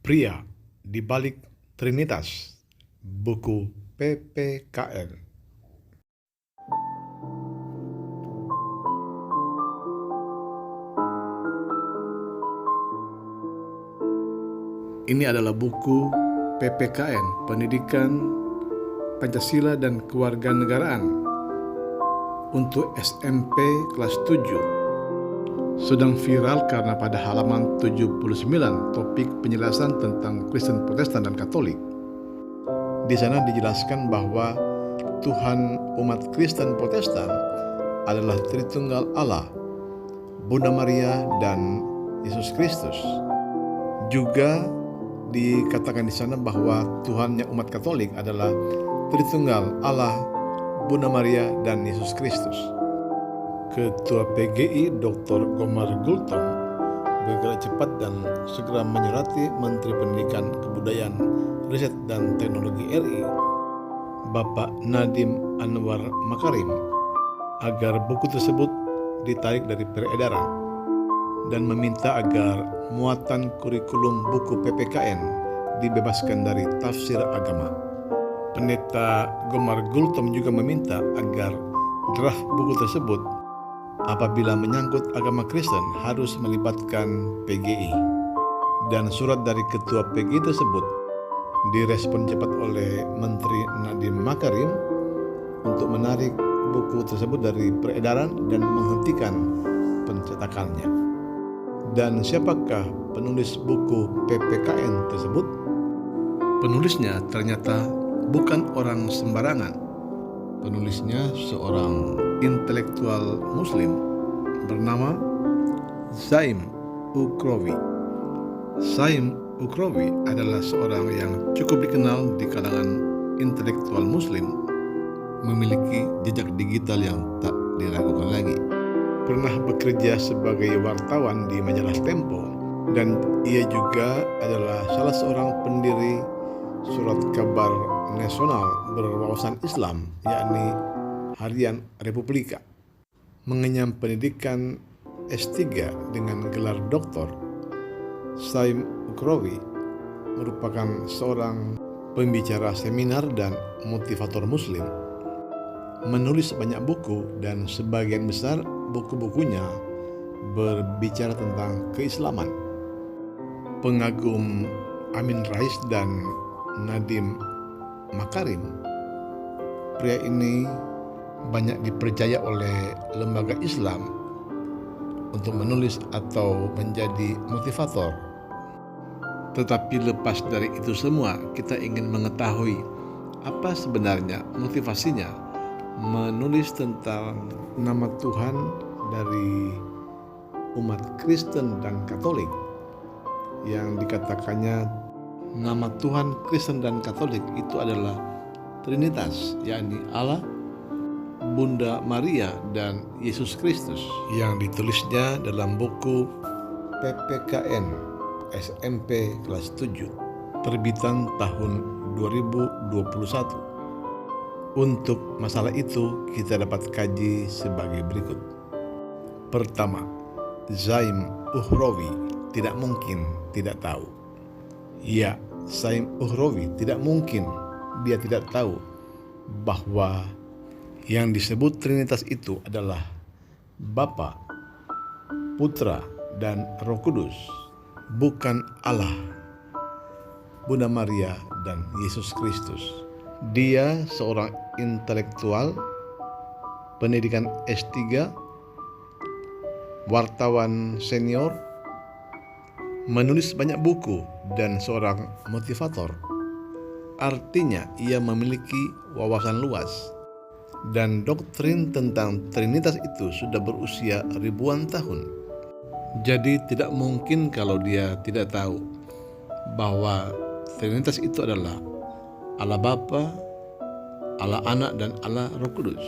Pria di balik Trinitas, buku PPKN. Ini adalah buku PPKN, Pendidikan Pancasila dan Kewarganegaraan untuk SMP kelas 7. Sedang viral karena pada halaman 79 topik penjelasan tentang Kristen Protestan dan Katolik. Di sana dijelaskan bahwa Tuhan umat Kristen Protestan adalah Tritunggal Allah, Bunda Maria dan Yesus Kristus. Juga dikatakan di sana bahwa Tuhannya umat Katolik adalah Tritunggal Allah, Bunda Maria dan Yesus Kristus. Ketua PGI Dr. Gomar Gultom bergerak cepat dan segera menyurati Menteri Pendidikan, Kebudayaan, Riset dan Teknologi RI, Bapak Nadiem Anwar Makarim, agar buku tersebut ditarik dari peredaran dan meminta agar muatan kurikulum buku PPKN dibebaskan dari tafsir agama. Pendeta Gomar Gultom juga meminta agar draft buku tersebut apabila menyangkut agama Kristen harus melibatkan PGI. Dan surat dari Ketua PGI tersebut direspon cepat oleh Menteri Nadiem Makarim untuk menarik buku tersebut dari peredaran dan menghentikan pencetakannya. Dan siapakah penulis buku PPKN tersebut? Penulisnya ternyata bukan orang sembarangan. Penulisnya seorang intelektual Muslim bernama Zaim Ukrowi. Zaim Ukrowi adalah seorang yang cukup dikenal di kalangan intelektual Muslim, memiliki jejak digital yang tak diragukan lagi. Pernah bekerja sebagai wartawan di majalah Tempo, dan ia juga adalah salah seorang pendiri surat kabar nasional berwawasan Islam, yakni Harian Republika. Mengenyam pendidikan S3 dengan gelar doktor, Zaim Ukrowi merupakan seorang pembicara seminar dan motivator Muslim. Menulis banyak buku dan sebagian besar buku-bukunya berbicara tentang keislaman. Pengagum Amin Rais dan Nadiem Makarim, pria ini banyak dipercaya oleh lembaga Islam untuk menulis atau menjadi motivator. Tetapi lepas dari itu semua, kita ingin mengetahui apa sebenarnya motivasinya menulis tentang nama Tuhan dari umat Kristen dan Katolik, yang dikatakannya nama Tuhan Kristen dan Katolik itu adalah Trinitas, yakni Allah, Bunda Maria dan Yesus Kristus, yang ditulisnya dalam buku PPKN SMP kelas 7 terbitan tahun 2021. Untuk masalah itu kita dapat kaji sebagai berikut. Pertama, Zaim Ukrowi tidak mungkin tidak tahu. Ya, Zaim Ukrowi tidak mungkin dia tidak tahu bahwa yang disebut Trinitas itu adalah Bapa, Putra, dan Roh Kudus, bukan Allah, Bunda Maria, dan Yesus Kristus. Dia seorang intelektual, pendidikan S3, wartawan senior, menulis banyak buku, dan seorang motivator. Artinya ia memiliki wawasan luas, dan doktrin tentang Trinitas itu sudah berusia ribuan tahun. Jadi tidak mungkin kalau dia tidak tahu bahwa Trinitas itu adalah Allah Bapa, Allah Anak, dan Allah Roh Kudus.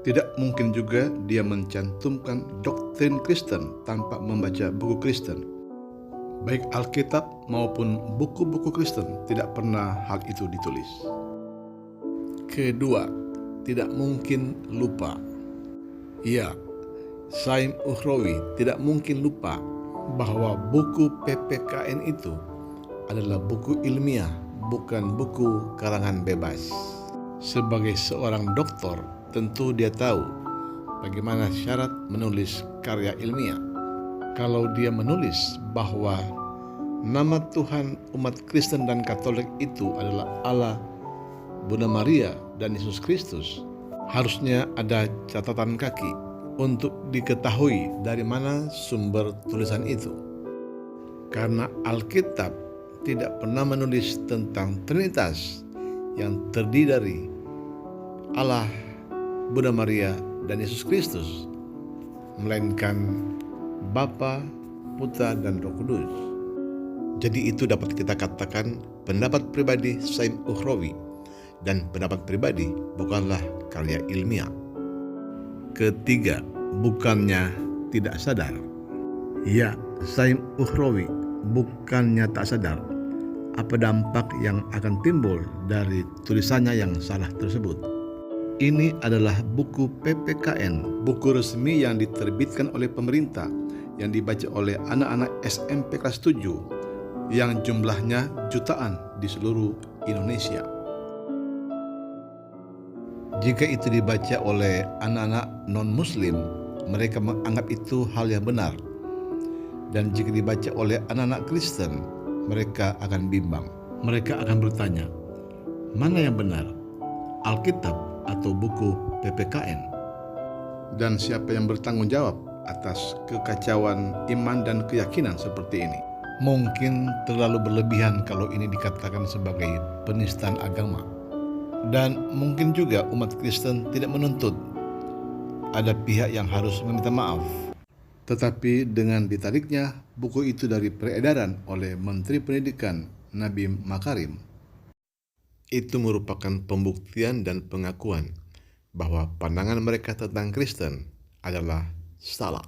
Tidak mungkin juga dia mencantumkan doktrin Kristen tanpa membaca buku Kristen. Baik Alkitab maupun buku-buku Kristen tidak pernah hal itu ditulis. Kedua, tidak mungkin lupa. Ya, Zaim Ukrowi tidak mungkin lupa bahwa buku PPKN itu adalah buku ilmiah, bukan buku karangan bebas. Sebagai seorang doktor, tentu dia tahu bagaimana syarat menulis karya ilmiah. Kalau dia menulis bahwa nama Tuhan umat Kristen dan Katolik itu adalah Allah, Bunda Maria, dan Yesus Kristus, harusnya ada catatan kaki untuk diketahui dari mana sumber tulisan itu. Karena Alkitab tidak pernah menulis tentang Trinitas yang terdiri dari Allah, Bunda Maria, dan Yesus Kristus, melainkan Bapa, Putra, dan Roh Kudus. Jadi itu dapat kita katakan pendapat pribadi Saim Ukhrawi, dan pendapat pribadi bukanlah karya ilmiah. Ketiga, bukannya tidak sadar. Ya, Saim Ukhrawi bukannya tak sadar apa dampak yang akan timbul dari tulisannya yang salah tersebut. Ini adalah buku PPKN, buku resmi yang diterbitkan oleh pemerintah, yang dibaca oleh anak-anak SMP kelas 7, yang jumlahnya jutaan di seluruh Indonesia. Jika itu dibaca oleh anak-anak non-muslim, mereka menganggap itu hal yang benar. Dan jika dibaca oleh anak-anak Kristen, mereka akan bimbang. Mereka akan bertanya, mana yang benar? Alkitab atau buku PPKN? Dan siapa yang bertanggung jawab atas kekacauan iman dan keyakinan seperti ini? Mungkin terlalu berlebihan kalau ini dikatakan sebagai penistaan agama. Dan mungkin juga umat Kristen tidak menuntut ada pihak yang harus meminta maaf. Tetapi dengan ditariknya buku itu dari peredaran oleh Menteri Pendidikan Nabi Makarim, itu merupakan pembuktian dan pengakuan bahwa pandangan mereka tentang Kristen adalah salah.